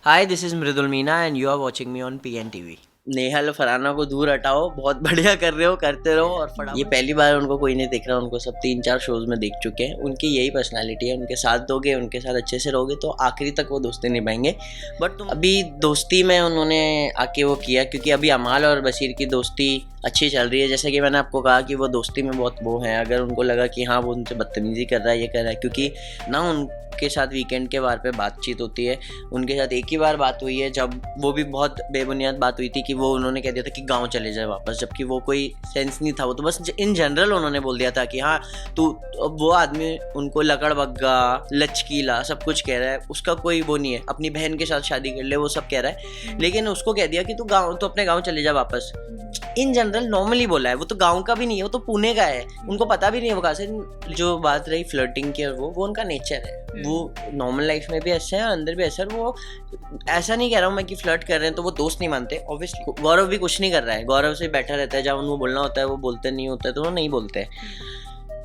Hi this is Mridul Meena and you are watching me on PNTV। Nehal Farhana को दूर हटाओ, बहुत बढ़िया कर रहे हो, करते रहो। और फटाफट ये पहली बार उनको कोई नहीं देख रहा, उनको सब 3-4 शोज में देख चुके हैं। उनकी यही पर्सनालिटी है, उनके साथ दोगे, उनके साथ अच्छे से रहोगे तो आखिरी तक वो दोस्ती निभाएंगे। बट तुम अभी दोस्ती में उन्होंने आके वो किया, क्योंकि अभी अमाल और बशीर की दोस्ती अच्छी चल रही है। जैसे कि मैंने आपको कहा कि वो दोस्ती में बहुत वो है, अगर उनको लगा कि हाँ वो उनसे बदतमीजी कर रहा है, ये कर रहा है, क्योंकि ना उनके साथ वीकेंड के वार पे बातचीत होती है। उनके साथ एक ही बार बात हुई है, जब वो भी बहुत बेबुनियाद बात हुई थी कि वो उन्होंने कह दिया था कि गांव चले जाए वापस, जबकि वो कोई सेंस नहीं था। वो तो बस इन जनरल उन्होंने बोल दिया था कि हाँ तू, वो आदमी उनको लकड़बग्गा लचकीला सब कुछ कह रहा है, उसका कोई वो नहीं है, अपनी बहन के साथ शादी कर ले, वो सब कह रहा है। लेकिन उसको कह दिया कि तू गाँव, तो अपने गाँव चले जा वापस। इन जनरल नॉर्मली बोला है। वो तो गांव का भी नहीं है, वो तो पुणे का है, उनको पता भी नहीं है वो कहाँ से। जो बात रही फ्लर्टिंग की, और वो उनका नेचर है। वो नॉर्मल लाइफ में भी ऐसे है, अंदर भी ऐसा है। वो ऐसा नहीं कह रहा हूँ मैं कि फ्लर्ट कर रहे हैं तो वो दोस्त नहीं मानते। ऑब्वियसली गौरव भी कुछ नहीं कर रहा है, गौरव से बैठा रहता है, जब उनको बोलना होता है वो बोलते नहीं होता है तो वो नहीं बोलते।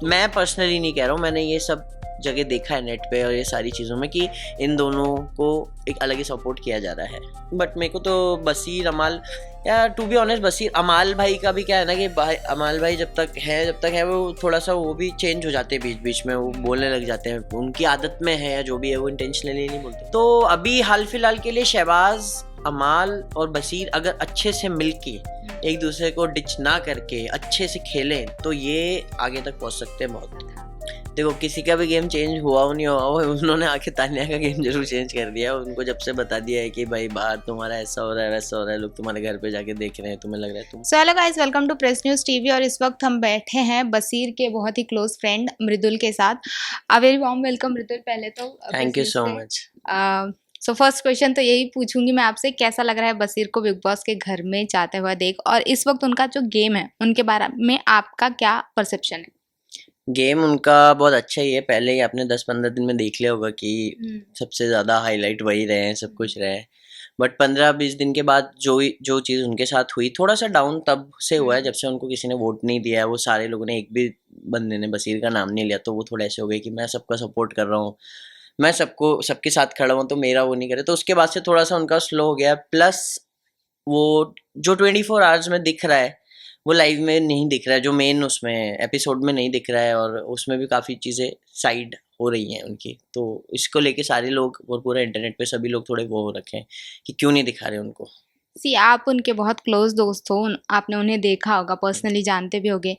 मैं पर्सनली नहीं कह रहा हूँ, मैंने ये सब जगह देखा है नेट पे और ये सारी चीज़ों में कि इन दोनों को एक अलग ही सपोर्ट किया जा रहा है। बट मेरे को तो बशीर अमाल, या टू बी ऑनेस्ट बशीर अमाल भाई का भी क्या है ना कि अमाल भाई जब तक है वो थोड़ा सा वो भी चेंज हो जाते हैं बीच बीच में, वो बोलने लग जाते हैं, उनकी आदत में है या जो भी है, वो इंटेंशनली नहीं बोलते। तो अभी हाल फिलहाल के लिए शहबाज, अमाल और बशीर अगर अच्छे से मिलके एक दूसरे को डिच ना करके अच्छे से खेलें तो ये आगे तक पहुंच सकते हैं बहुत। देखो किसी का भी गेम चेंज हुआ हो नहीं हुआ हो, उन्होंने आके तानिया का गेम जरूर चेंज कर दिया। उनको जब से बता दिया है कि भाई बाहर तुम्हारा ऐसा हो रहा है वैसा हो रहा है, लोग तुम्हारे घर पे जाके देख रहे हैं, तुम्हें लग रहा है तुम। So hello guys, welcome to press news TV. और इस वक्त हम बैठे हैं बशीर के बहुत ही क्लोज फ्रेंड मृदुल के साथ। अ वेरी वार्म वेलकम मृदुल। पहले तो thank you so much. So first question तो यही पूछूंगी मैं आपसे, कैसा लग रहा है बशीर को बिग बॉस के घर में जाते हुए देख, और इस वक्त उनका जो गेम है उनके बारे में आपका क्या परसेप्शन है? गेम उनका बहुत अच्छा ही है, पहले ही आपने 10-15 दिन में देख लिया होगा कि सबसे ज़्यादा हाईलाइट वही रहे हैं, सब कुछ रहे हैं। बट 15-20 दिन के बाद जो चीज़ उनके साथ हुई, थोड़ा सा डाउन तब से हुआ है जब से उनको किसी ने वोट नहीं दिया है। वो सारे लोगों ने, एक भी बंदे ने बशीर का नाम नहीं लिया, तो वो थोड़ा ऐसे हो गए कि मैं सबका सपोर्ट कर रहा हूँ, मैं सबके साथ खड़ा हूँ, तो मेरा वो नहीं करे। तो उसके बाद से थोड़ा सा उनका स्लो हो गया। प्लस वो जो 24 आवर्स में दिख रहा है वो लाइव में नहीं दिख रहा है, जो मेन उसमें एपिसोड में नहीं दिख रहा है, और उसमें भी काफ़ी चीज़ें साइड हो रही हैं उनकी। तो इसको लेके सारे लोग और पूरे इंटरनेट पे सभी लोग थोड़े वो हो रखे हैं कि क्यों नहीं दिखा रहे उनको। सी, आप उनके बहुत क्लोज दोस्त हो, आपने उन्हें देखा होगा, पर्सनली जानते भी होगे।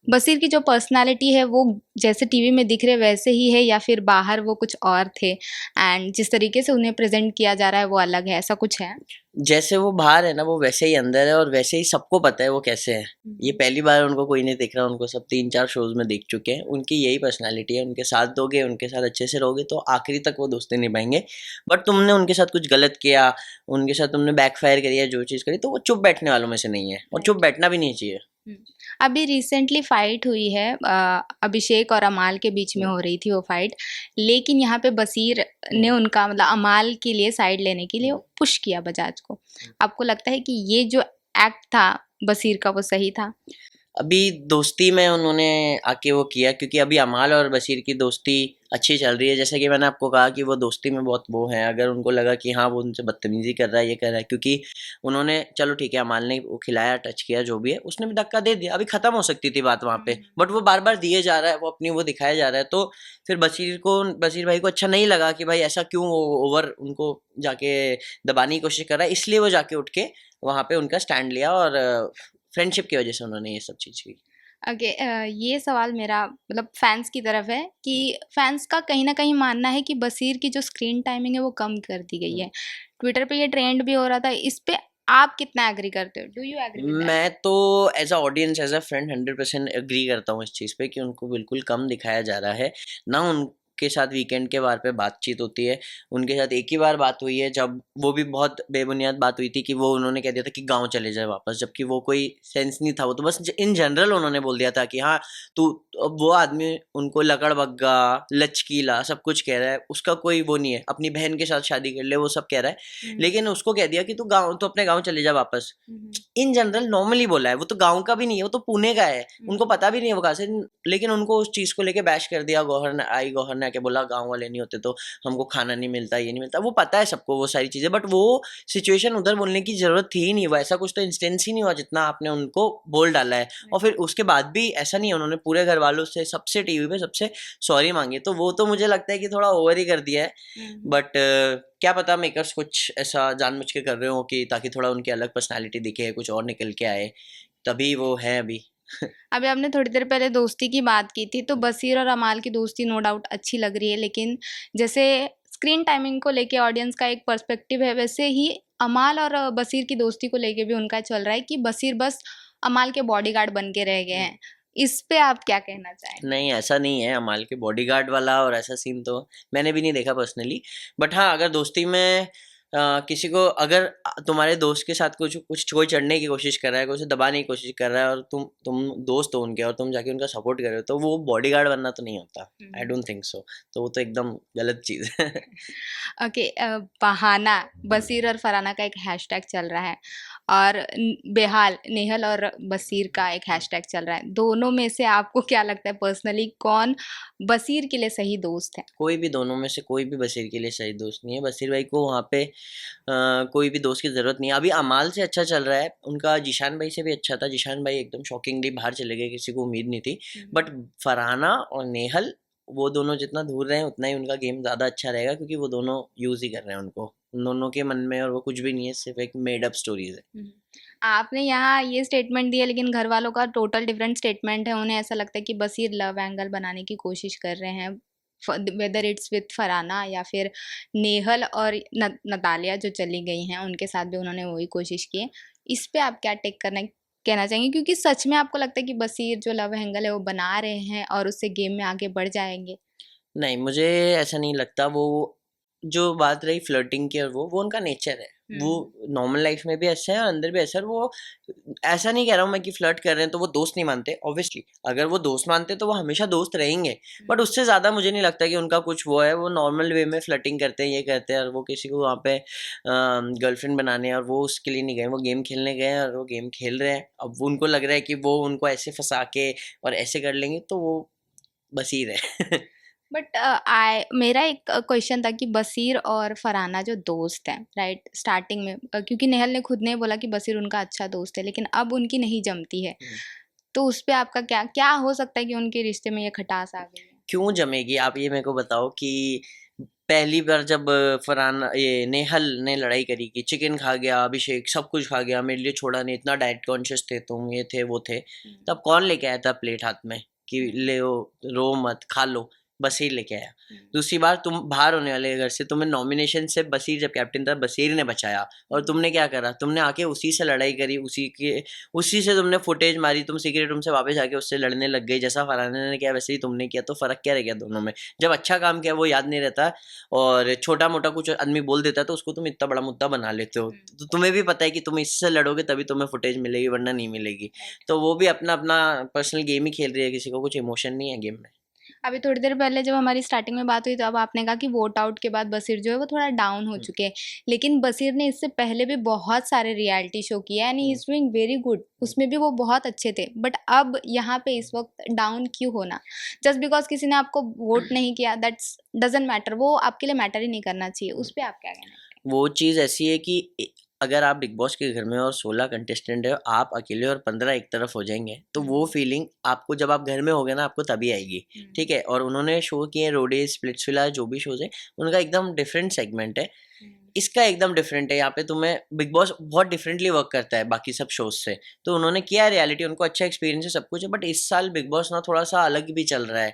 बशीर की जो पर्सनालिटी है वो जैसे टीवी में दिख रहे वैसे ही है, या फिर बाहर वो कुछ और थे एंड जिस तरीके से उन्हें प्रेजेंट किया जा रहा है वो अलग है, ऐसा कुछ है? जैसे वो बाहर है ना, वो वैसे ही अंदर है, और वैसे ही सबको पता है वो कैसे है। ये पहली बार उनको कोई नहीं देख रहा, उनको सब 3-4 शोज में देख चुके हैं। उनकी यही पर्सनालिटी है, उनके साथ दोगे, उनके साथ अच्छे से रहोगे तो आखिरी तक वो दोस्ती निभाएंगे। बट तुमने उनके साथ कुछ गलत किया, उनके साथ तुमने बैकफायर करी है, जो चीज़ करी, तो वो चुप बैठने वालों में से नहीं है, और चुप बैठना भी नहीं चाहिए। अभी रिसेंटली फाइट हुई है, अभिषेक और अमाल के बीच में हो रही थी वो फाइट, लेकिन यहाँ पे बशीर ने उनका मतलब अमाल के लिए साइड लेने के लिए पुश किया बजाज को। आपको लगता है कि ये जो एक्ट था बशीर का वो सही था? अभी दोस्ती में उन्होंने आके वो किया, क्योंकि अभी अमाल और बशीर की दोस्ती अच्छी चल रही है। जैसे कि मैंने आपको कहा कि वो दोस्ती में बहुत वो है, अगर उनको लगा कि हाँ वो उनसे बदतमीजी कर रहा है, ये कर रहा है, क्योंकि उन्होंने, चलो ठीक है अमाल ने वो खिलाया, टच किया, जो भी है, उसने भी धक्का दे दिया, अभी खत्म हो सकती थी बात वहाँ पे। बट वो बार बार दिए जा रहा है, वो अपनी वो दिखाया जा रहा है। तो फिर बशीर भाई को अच्छा नहीं लगा कि भाई ऐसा क्यों ओवर उनको जाके दबाने की कोशिश कर रहा है, इसलिए वो जाके उठ के वहाँ पे उनका स्टैंड लिया, और फ्रेंडशिप की वजह से उन्होंने ये सब चीज़ की। ओके, ये सवाल मेरा मतलब फैंस की तरफ है कि फैंस का कहीं ना कहीं मानना है कि बशीर की जो स्क्रीन टाइमिंग है वो कम कर दी गई है। ट्विटर पे ये ट्रेंड भी हो रहा था, इस पे आप कितना एग्री करते हो? Do you agree with that? मैं तो as a audience, as a friend 100% agree करता हूँ इस चीज़ पे कि उनको बिल्कुल कम दिखाया जा रहा है। ना उनके साथ वीकेंड के बार पे बातचीत होती है। उनके साथ एक ही बार बात हुई है, जब वो भी बहुत बेबुनियाद बात हुई थी कि वो उन्होंने कह दिया था कि गांव चले जाए वापस, जबकि वो कोई सेंस नहीं था। वो तो बस इन जनरल उन्होंने बोल दिया था कि हाँ तू, अब वो आदमी उनको लकड़बग्गा लचकीला सब कुछ कह रहा है, उसका कोई वो नहीं है, अपनी बहन के साथ शादी कर ले, वो सब कह रहा है। लेकिन उसको कह दिया कि तू गाँव, तो अपने गाँव चले जा वापस। इन जनरल नॉर्मली बोला है। वो तो गाँव का भी नहीं है, वो तो पुणे का है, उनको पता भी नहीं है वो कहाँ से। लेकिन उनको उस चीज़ को लेके बैश कर दिया, गौहर ने आके बोला गांव वाले नहीं होते तो हमको खाना नहीं मिलता, ये नहीं मिलता, वो पता है सबको वो सारी चीज़ें, बट वो सिचुएशन उधर बोलने की ज़रूरत थी ही नहीं, वो ऐसा कुछ तो इंस्टेंस ही नहीं हुआ जितना आपने उनको बोल डाला है। और फिर उसके बाद भी ऐसा नहीं है, उन्होंने पूरे घर वालों से सबसे टीवी पे सबसे सॉरी मांगी, तो वो तो मुझे लगता है कि थोड़ा ओवर ही कर दिया है। बट क्या पता मेकर्स कुछ ऐसा जानबूझ के कर रहे हो कि ताकि थोड़ा उनकी अलग पर्सनालिटी दिखे, कुछ और निकल के आए, तभी वो है अभी। अभी आपने थोड़ी देर पहले दोस्ती की बात की थी, तो बसीर और अमाल की दोस्ती नो डाउट अच्छी लग रही है, लेकिन जैसे स्क्रीन टाइमिंग को लेके ऑडियंस का एक पर्सपेक्टिव है, वैसे ही अमाल और बसीर की दोस्ती को लेके भी उनका चल रहा है कि बसीर बस अमाल के बॉडीगार्ड बन के रह गए हैं। इस पे आप क्या कहना चाहेंगे? नहीं, ऐसा नहीं है, अमाल के बॉडीगार्ड वाला और ऐसा सीन तो मैंने भी नहीं देखा पर्सनली। बट हाँ, अगर दोस्ती में किसी को अगर तुम्हारे दोस्त के साथ कुछ कुछ कोई चढ़ने की कोशिश कर रहा है, कोई उसे दबाने की कोशिश कर रहा है, और तुम दोस्त हो उनके और तुम जाके उनका सपोर्ट कर रहे हो, तो वो बॉडीगार्ड बनना तो नहीं होता। I don't think so. तो वो तो एकदम गलत चीज़ है। ओके, बहाना बसीर और फराना का एक हैशटैग चल रहा है, और बेहाल नेहल और बसीर का एक हैशटैग चल रहा है। दोनों में से आपको क्या लगता है पर्सनली, कौन बसीर के लिए सही दोस्त है? कोई भी दोनों में से कोई भी बशीर के लिए सही दोस्त नहीं है। बशीर भाई को वहाँ पे कोई भी दोस्त की ज़रूरत नहीं है। अभी अमाल से अच्छा चल रहा है उनका, जिशान भाई से भी अच्छा था। जिशान भाई एकदम शॉकिंगली बाहर चले गए, किसी को उम्मीद नहीं थी। बट फरहाना और नेहल, वो दोनों जितना दूर रहे उतना ही उनका गेम ज़्यादा अच्छा रहेगा, क्योंकि वो दोनों यूज़ ही कर रहे हैं उनको। उन दोनों के मन में और वो कुछ भी नहीं है, सिर्फ एक मेड अप स्टोरीज है। आपने यहाँ ये स्टेटमेंट दिया, लेकिन घर वालों का टोटल डिफरेंट स्टेटमेंट है। उन्हें ऐसा लगता है कि बसीर लव एंगल बनाने की कोशिश कर रहे हैं, वेदर इट्स विथ फराना या फिर नेहल और नतालिया जो चली गई हैं उनके साथ भी उन्होंने वही कोशिश की है। इस पे आप क्या टेक करना कहना चाहेंगे, क्योंकि सच में आपको लगता है कि बसीर जो लव एंगल है वो बना रहे हैं और उससे गेम में आगे बढ़ जाएंगे? नहीं, मुझे ऐसा नहीं लगता। वो जो बात रही फ्लर्टिंग की, और वो उनका नेचर है। वो नॉर्मल लाइफ में भी ऐसा है और अंदर भी ऐसा है। वो ऐसा नहीं कह रहा हूँ मैं कि फ्लर्ट कर रहे हैं तो वो दोस्त नहीं मानते। ऑब्वियसली अगर वो दोस्त मानते तो वो हमेशा दोस्त रहेंगे, बट उससे ज़्यादा मुझे नहीं लगता कि उनका कुछ वो है। वो नॉर्मल वे में फ्लर्टिंग करते हैं, ये करते हैं, और वो किसी को वहाँ पे गर्लफ्रेंड बनाने और वो उसके लिए नहीं गए, वो गेम खेलने गए और वो गेम खेल रहे हैं। अब वो उनको लग रहा है कि वो उनको ऐसे फंसा के और ऐसे कर लेंगे, तो वो बसीर है। बट मेरा एक क्वेश्चन था कि बसीर और फरहाना जो दोस्त हैं, राइट, स्टार्टिंग में क्योंकि नेहल ने खुद ने बोला कि बसीर उनका अच्छा दोस्त है, लेकिन अब उनकी नहीं जमती है, तो उस पे आपका क्या क्या हो सकता है कि उनके रिश्ते में ये खटास आ गई है? क्यों जमेगी, आप ये मेरे को बताओ। कि पहली बार जब फरहाना ये नेहल ने लड़ाई करी कि चिकन खा गया अभिषेक, सब कुछ खा गया, मेरे लिए छोड़ा नहीं, इतना डाइट कॉन्शियस थे तुम, ये थे वो थे, तब कौन लेके आया था प्लेट हाथ में कि ले रो मत खा लो? बसीर लेके आया। दूसरी बार तुम बाहर होने वाले घर से, तुम्हें नॉमिनेशन से बसीर जब कैप्टन था बसीर ने बचाया, और तुमने क्या करा? तुमने आके उसी से लड़ाई करी, उसी से तुमने फुटेज मारी, तुम सीक्रेट रूम से वापस जाके उससे लड़ने लग गई। जैसा फरहाना ने किया वैसे ही तुमने किया, तो फर्क क्या रह गया दोनों में? जब अच्छा काम किया वो याद नहीं रहता, और छोटा मोटा कुछ आदमी बोल देता है तो उसको तुम इतना बड़ा मुद्दा बना लेते हो। तो तुम्हें भी पता है कि तुम इससे लड़ोगे तभी तुम्हें फुटेज मिलेगी, वरना नहीं मिलेगी। तो वो भी अपना अपना पर्सनल गेम ही खेल रही है, किसी को कुछ इमोशन नहीं है गेम में। अभी थोड़ी देर पहले जब हमारी स्टार्टिंग में बात हुई तो अब आपने कहा कि वोट आउट के बाद बसीर जो है वो थोड़ा डाउन हो चुके हैं, लेकिन बसीर ने इससे पहले भी बहुत सारे रियलिटी शो किए and he is doing very good, उसमें भी वो बहुत अच्छे थे। बट अब यहाँ पे इस वक्त डाउन क्यों होना? जस्ट बिकॉज किसी ने आपको वोट नहीं किया दैट्स डजंट मैटर, वो आपके लिए मैटर ही नहीं करना चाहिए। उस पर आप क्या कहना है? वो चीज़ ऐसी है कि अगर आप बिग बॉस के घर में और 16 कंटेस्टेंट है, आप अकेले और 15 एक तरफ हो जाएंगे, तो वो फीलिंग आपको जब आप घर में होगे ना, आपको तभी आएगी। ठीक है, और उन्होंने शो किए रोडे स्प्लिट्सविला, जो भी शोज है उनका एकदम डिफरेंट सेगमेंट है, इसका एकदम डिफरेंट है। यहाँ पे तुम्हें बिग बॉस बहुत डिफरेंटली वर्क करता है बाकी सब शोज से, तो उन्होंने किया है रियलिटी, उनको अच्छा एक्सपीरियंस है, सब कुछ है। बट इस साल बिग बॉस ना थोड़ा सा अलग भी चल रहा है,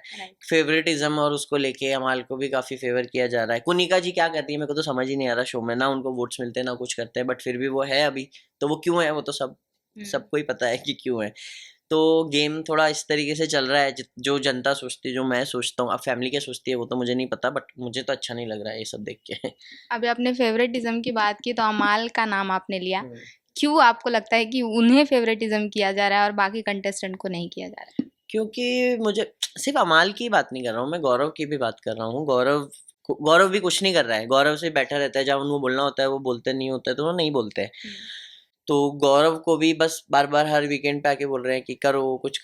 फेवरेटिज्म, और उसको लेके अमाल को भी काफी फेवर किया जा रहा है। कुनिका जी क्या करती है मेरे को तो समझ ही नहीं आ रहा शो में, ना उनको वोट्स मिलते हैं ना कुछ करते हैं, बट फिर भी वो है अभी। तो वो क्यों है, वो तो सबको ही पता है कि क्यों है। तो गेम थोड़ा इस तरीके से चल रहा है, जो जनता सोचती है, जो मैं सोचता हूँ। अब फैमिली क्या सोचती है वो तो मुझे नहीं पता, बट मुझे तो अच्छा नहीं लग रहा है ये सब देख के। अभी आपने फेवरेटिज्म की बात की तो अमाल का नाम आपने लिया, क्यों आपको लगता है कि उन्हें फेवरेटिज्म किया जा रहा है और बाकी कंटेस्टेंट को नहीं किया जा रहा है? क्योंकि मुझे सिर्फ अमाल की बात नहीं कर रहा हूँ, मैं गौरव की भी बात कर रहा हूँ। गौरव भी कुछ नहीं कर रहा है, गौरव से बैठा रहता है, जब उनको बोलना होता है वो बोलते नहीं होता है, तो वो नहीं बोलते हैं। तो गौरव को भी बस बार बार हर वीकेंड पे आके बोल रहे हैं कि करो कुछ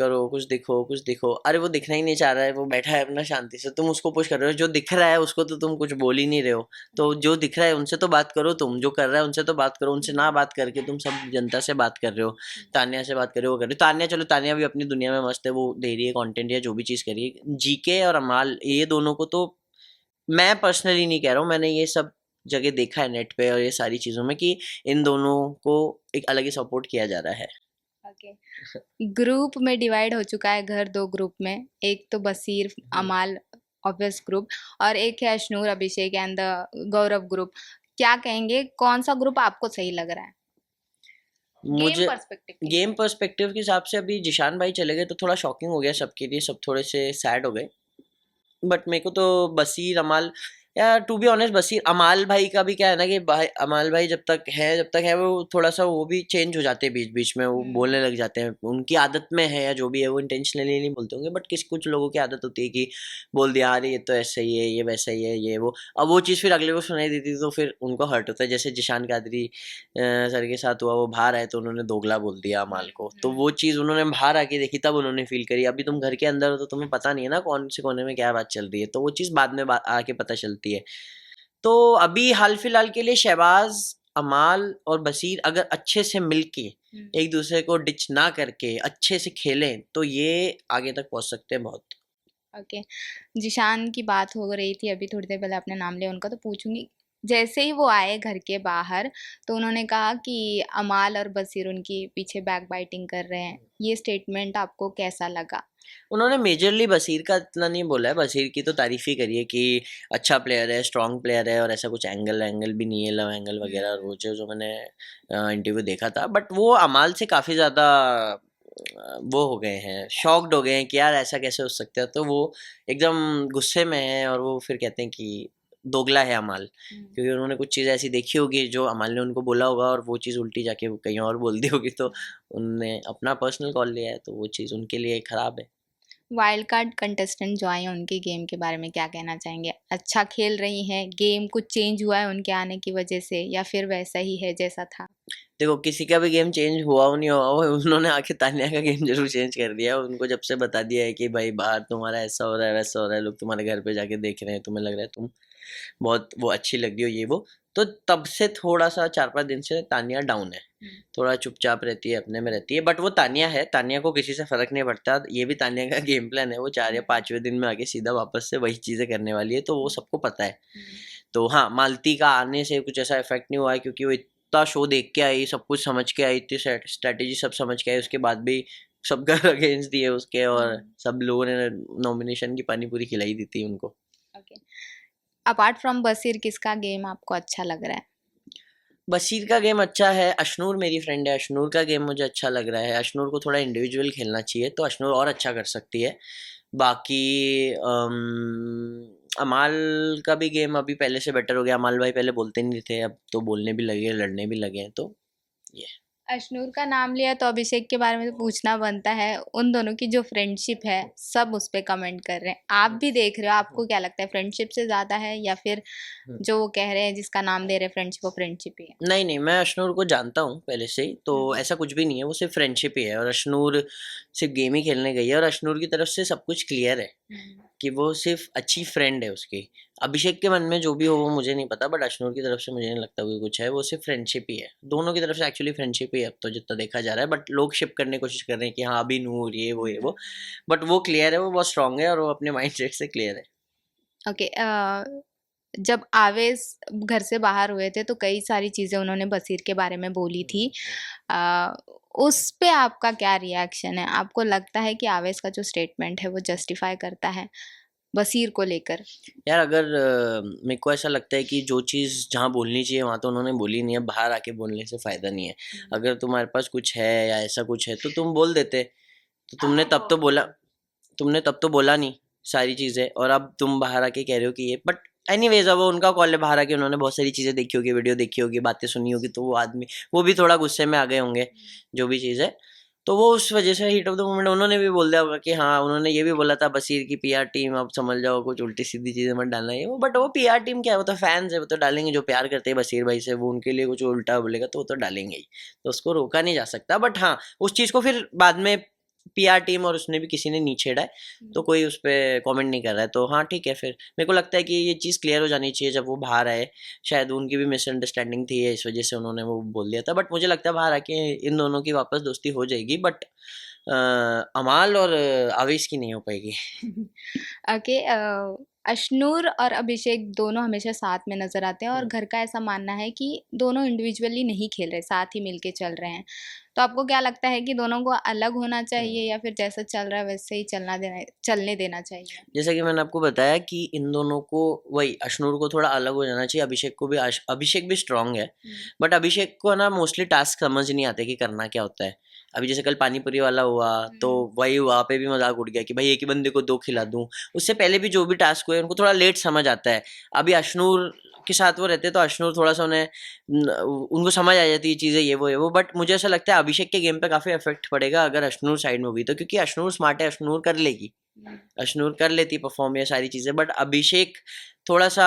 दिखो कुछ दिखो। अरे वो दिखना ही नहीं चाह रहा है, वो बैठा है अपना शांति से, तुम उसको पुश कर रहे हो। जो दिख रहा है उसको तो तुम कुछ बोल ही नहीं रहे हो। तो जो दिख रहा है उनसे तो बात करो, तुम जो कर रहा है उनसे तो बात करो। उनसे ना बात करके तुम सब जनता से बात कर रहे हो, तान्या से बात कर रहे हो, वो कर रहे हो। तान्या, चलो तान्या भी अपनी दुनिया में मस्त है, वो दे रही है कंटेंट या जो भी चीज़ कर रही है। जीके और अमाल, ये दोनों को तो मैं पर्सनली नहीं कह रहा हूँ, मैंने ये सब जगह देखा है नेट पे और ये सारी चीज़ों में कि इन दोनों को एक अलग ही सपोर्ट किया जा रहा है। ओके, ग्रुप में डिवाइड हो चुका है घर, दो ग्रुप में, एक तो बसीर अमाल ऑब्वियस ग्रुप, और एक है अशनूर अभिषेक एंड द गौरव ग्रुप। क्या कहेंगे, कौन सा ग्रुप आपको सही लग रहा है मुझे पर्सपेक्टिव के गेम हिसाब पर्सपेक्टिव के हिसाब से अभी जिशान भाई चले गए तो थोड़ा शॉकिंग हो गया सबके लिए, सब थोड़े से सैड हो गए। बट मेरे को तो बसीर अमाल, या टू बी ऑनेस्ट बसीर अमाल भाई का भी क्या है ना कि भाई अमाल भाई जब तक है वो थोड़ा सा वो भी चेंज हो जाते हैं बीच बीच में, वो बोलने लग जाते हैं। उनकी आदत में है या जो भी है, वो इंटेंशनली नहीं बोलते होंगे, बट कुछ लोगों की आदत होती है कि बोल दिया अरे ये तो ऐसा ही है, ये वैसा ही है, ये वो। अब वो चीज़ फिर अगले को सुनाई देती तो फिर उनको हर्ट होता है। जैसे जिशान कादरी सर के साथ हुआ, वो बाहर आए तो उन्होंने दोगला बोल दिया अमाल को, तो वो चीज़ उन्होंने बाहर आके देखी तब उन्होंने फील करी। अभी तुम घर के अंदर हो तो तुम्हें पता नहीं है ना कौन से कोने में क्या बात चल रही है, तो वो चीज़ बाद में आके पता चलती है। तो अभी हाल फिलहाल के लिए शहबाज, अमाल और बसीर अगर अच्छे से मिलके एक दूसरे को डिच ना करके अच्छे से खेलें तो ये आगे तक पहुंच सकते हैं बहुत। ओके, जिशान की बात हो रही थी अभी थोड़ी देर पहले, आपने नाम लिया उनका तो पूछूंगी। जैसे ही वो आए घर के बाहर तो उन्होंने कहा कि अमाल और बसीर उनकी पीछे बैक बाइटिंग कर रहे हैं, ये स्टेटमेंट आपको कैसा लगा? उन्होंने मेजरली बसीर का इतना नहीं बोला है, बसीर की तो तारीफ ही करी है कि अच्छा प्लेयर है, स्ट्रॉन्ग प्लेयर है, और ऐसा कुछ एंगल भी नहीं है, लव एंगल वगैरह वो जो मैंने इंटरव्यू देखा था। बट वो अमाल से काफ़ी ज़्यादा वो हो गए हैं, शॉक्ड हो गए हैं कि यार ऐसा कैसे हो सकता है। तो वो एकदम गुस्से में है और वो फिर कहते हैं कि दोगला है अमाल, क्योंकि उन्होंने कुछ चीज़ ऐसी देखी होगी जो अमाल ने उनको बोला होगा और वो चीज़ उल्टी जाके वो कहीं और बोल दी होगी, तो उनने अपना पर्सनल कॉल लिया है, तो वो चीज़ उनके लिए ख़राब है। वाइल्ड कार्ड कंटेस्टेंट जो आई हैं उनके गेम के बारे में क्या कहना चाहेंगे? अच्छा खेल रही हैं, गेम कुछ चेंज हुआ है उनके आने की वजह से, या फिर वैसा ही है जैसा था? देखो किसी का भी गेम चेंज हुआ हो नहीं हुआ हो, उन्होंने आके तान्या का गेम जरूर चेंज कर दिया है। उनको जब से बता दिया है कि भाई बाहर तुम्हारा ऐसा हो रहा है वैसा हो रहा है, लोग तुम्हारे घर पे जाके देख रहे हैं, तुम्हें लग रहा है तुम बहुत वो अच्छी लग रही हो ये वो, तो तब से थोड़ा सा 4-5 दिन से तान्या डाउन है, थोड़ा चुपचाप रहती है, अपने में रहती है। बट वो तान्या है, तान्या को किसी से फर्क नहीं पड़ता। ये भी तान्या का गेम प्लान है, वो 4 या 5वें दिन में आके सीधा वापस से वही चीज़ें करने वाली है, तो वो सबको पता है। तो हाँ, मालती का आने से कुछ ऐसा इफेक्ट नहीं हुआ है, क्योंकि वो इतना शो देख के आई, सब कुछ समझ के आई, इतनी स्ट्रैटेजी सब समझ के आई, उसके बाद भी सब घर अगेंस्ट दिए उसके, और सब लोगों ने नॉमिनेशन की पानी पूरी खिलाई दी थी उनको। ओके, अपार्ट फ्रॉम बसीर किसका गेम आपको अच्छा लग रहा है? बशीर का गेम अच्छा है, अशनूर मेरी फ्रेंड है, अशनूर का गेम मुझे अच्छा लग रहा है। अशनूर को थोड़ा इंडिविजुअल खेलना चाहिए तो अशनूर और अच्छा कर सकती है। बाकी अमाल का भी गेम अभी पहले से बेटर हो गया। अमाल भाई पहले बोलते नहीं थे, अब तो बोलने भी लगे, लड़ने भी लगे हैं, तो ये। अशनूर का नाम लिया तो अभिषेक के बारे में तो पूछना बनता है। उन दोनों की जो फ्रेंडशिप है सब उस पे कमेंट कर रहे हैं, आप भी देख रहे हो, आपको क्या लगता है, फ्रेंडशिप से ज़्यादा है या फिर जो वो कह रहे हैं जिसका नाम दे रहे हैं फ्रेंडशिप, वो फ्रेंडशिप ही है? नहीं नहीं, मैं अशनूर को जानता हूँ पहले से ही, तो ऐसा कुछ भी नहीं है, वो सिर्फ फ्रेंडशिप ही है। और अशनूर सिर्फ गेम ही खेलने गई है, और अशनूर की तरफ से सब कुछ क्लियर है कि वो सिर्फ अच्छी फ्रेंड है उसकी। अभिषेक के मन में जो भी हो वो मुझे नहीं पता, बट अशनूर की तरफ से मुझे नहीं लगता कोई कुछ है, वो सिर्फ फ्रेंडशिप ही है। दोनों की तरफ से एक्चुअली फ्रेंडशिप ही है अब तो, जितना देखा जा रहा है। बट लोग शिप करने की कोशिश कर रहे हैं कि हाँ अभी नूर ये वो, बट वो क्लियर है, वो बहुत स्ट्रांग है और वो अपने माइंड सेट से क्लियर है। ओके, जब आवेश घर से बाहर हुए थे तो कई सारी चीज़ें उन्होंने बसीर के बारे में बोली थी, अ, उस पे आपका क्या रिएक्शन है? आपको लगता है कि आवेश का जो स्टेटमेंट है वो जस्टिफाई करता है बसीर को लेकर? यार अगर मेरे को ऐसा लगता है कि जो चीज़ जहाँ बोलनी चाहिए वहाँ तो उन्होंने बोली नहीं है, बाहर आके बोलने से फ़ायदा नहीं है। अगर तुम्हारे पास कुछ है या ऐसा कुछ है तो तुम बोल देते, तो तुमने तब तो बोला नहीं सारी चीज़ें, और अब तुम बाहर आके कह रहे हो कि ये। बट एनीवेज अब वो उनका कॉल है, बाहर आके उन्होंने बहुत सारी चीज़ें देखी होगी, वीडियो देखी होगी, बातें सुनी होगी, तो वो आदमी वो भी थोड़ा गुस्से में आ गए होंगे, जो भी चीज़ है। तो वो उस वजह से हीट ऑफ द मोमेंट उन्होंने भी बोल दिया होगा कि हाँ, उन्होंने ये भी बोला था बसीर की पीआर टीम अब समझ जाओ, कुछ उल्टी सीधी चीजें मत डालना ये वो, बट वो पीआर टीम क्या है, वो तो फैंस है, वो तो डालेंगे, जो प्यार करते हैं बसीर भाई से वो उनके लिए कुछ उल्टा बोलेगा तो वो तो डालेंगे ही, तो उसको रोका नहीं जा सकता। बट हाँ, उस चीज को फिर बाद में पीआर टीम और उसने भी किसी ने नहीं छेड़ा है, तो कोई उस पर कमेंट नहीं कर रहा है, तो हाँ ठीक है। फिर मेरे को लगता है कि ये चीज़ क्लियर हो जानी चाहिए जब वो बाहर आए, शायद उनकी भी मिसअंडरस्टैंडिंग थी इस वजह से उन्होंने वो बोल दिया था, बट मुझे लगता है बाहर आके इन दोनों की वापस दोस्ती हो जाएगी, बट अमाल और आवेश की नहीं हो पाएगी। ओके, अशनूर और अभिषेक दोनों हमेशा साथ में नजर आते हैं और घर का ऐसा मानना है कि दोनों इंडिविजुअली नहीं खेल रहे, साथ ही मिलके चल रहे हैं। तो आपको क्या लगता है कि दोनों को अलग होना चाहिए या फिर जैसा चल रहा है वैसे ही चलने देना चाहिए? जैसा कि मैंने आपको बताया कि इन दोनों को, वही अशनूर को थोड़ा अलग हो जाना चाहिए, अभिषेक को भी, अभिषेक भी स्ट्रांग है, बट अभिषेक को ना मोस्टली टास्क समझ नहीं आते कि करना क्या होता है। अभी जैसे कल पानीपुरी वाला हुआ, तो वही वहाँ पे भी मजाक उड़ गया कि भाई एक ही बंदे को 2 खिला दूं। उससे पहले भी जो भी टास्क हुए उनको थोड़ा लेट समझ आता है। अभी अशनूर के साथ वो रहते तो अशनूर थोड़ा सा उनको समझ आ जाती है चीज़ें, ये वो, बट मुझे ऐसा लगता है अभिषेक के गेम पे काफ़ी इफेक्ट पड़ेगा अगर अशनूर साइड में हुई तो, क्योंकि अशनूर स्मार्ट है, अशनूर कर लेगी, अशनूर कर लेती परफॉर्म ये सारी चीज़ें, बट अभिषेक थोड़ा सा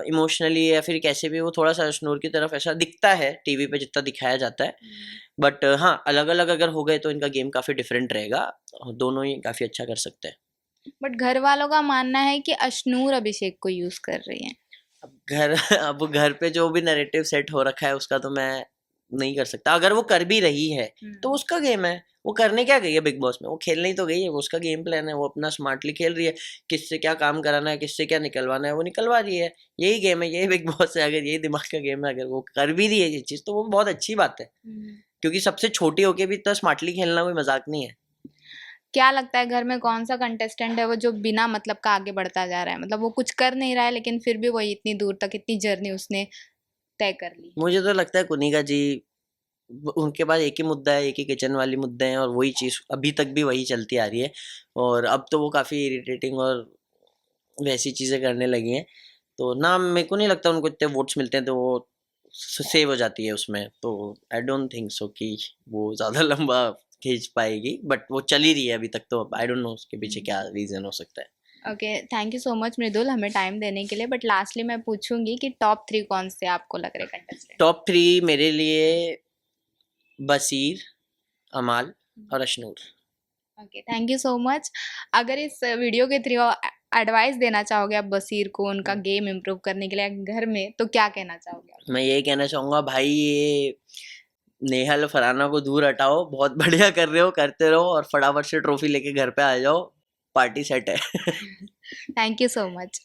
इमोशनली या फिर कैसे भी वो थोड़ा सा अशनूर की तरफ ऐसा दिखता है टीवी पे जितना दिखाया जाता है। बट हाँ, अलग अलग अगर हो गए तो इनका गेम काफ़ी डिफरेंट रहेगा, दोनों ही काफ़ी अच्छा कर सकते हैं। बट घर वालों का मानना है कि अशनूर अभिषेक को यूज कर रही है। अब घर पे जो भी नैरेटिव सेट हो रखा है उसका तो मैं नहीं कर सकता। अगर वो कर भी रही है तो उसका गेम है, वो करने क्या गई है बिग बॉस में, वो खेलने ही तो गई है, वो उसका गेम प्लान है, वो अपना स्मार्टली खेल रही है, किससे क्या काम कराना है, किससे क्या निकलवाना है वो निकलवा रही है, यही गेम है, यही बिग बॉस है। अगर यही दिमाग का गेम है, अगर वो कर भी रही है ये चीज़ तो वो बहुत अच्छी बात है, क्योंकि सबसे छोटी होके भी इतना स्मार्टली खेलना कोई मजाक नहीं है। क्या लगता है घर में कौन सा कंटेस्टेंट है वो जो बिना मतलब का आगे बढ़ता जा रहा है, मतलब वो कुछ कर नहीं रहा है लेकिन फिर भी वही इतनी दूर तक इतनी जर्नी उसने तय कर ली? मुझे तो लगता है कुनिका जी, उनके पास एक ही मुद्दा है, एक ही किचन वाली मुद्दे हैं, और वही चीज़ अभी तक भी वही चलती आ रही है, और अब तो वो काफ़ी इरिटेटिंग और वैसी चीज़ें करने लगी हैं, तो ना मेरे को नहीं लगता उनको इतने वोट्स मिलते हैं तो वो सेव हो जाती है उसमें, तो आई डोंट थिंक सो कि वो ज़्यादा लंबा खींच पाएगी, बट वो चल ही रही है अभी तक, तो आई डोंट नो उसके पीछे क्या रीज़न हो सकता है। Okay, thank you so much Mridul हमें टाइम देने के लिए। बट लास्टली मैं पूछूंगी कि टॉप 3 कौन से आपको लग रहे कंटेस्टेंट? टॉप 3 मेरे लिए बसीर, अमाल और Ashnoor. Okay, thank you so much. अगर इस वीडियो के थ्रू एडवाइस देना चाहोगे आप बसीर को उनका गेम इम्प्रूव करने के लिए घर में, तो क्या कहना चाहोगे आप? मैं यही कहना चाहूँगा, भाई ये नेहल फरहाना को दूर हटाओ, बहुत बढ़िया कर रहे हो, करते रहो, और फटाफट से ट्रॉफी लेके घर पे आ जाओ, पार्टी सेट है। Thank you so much.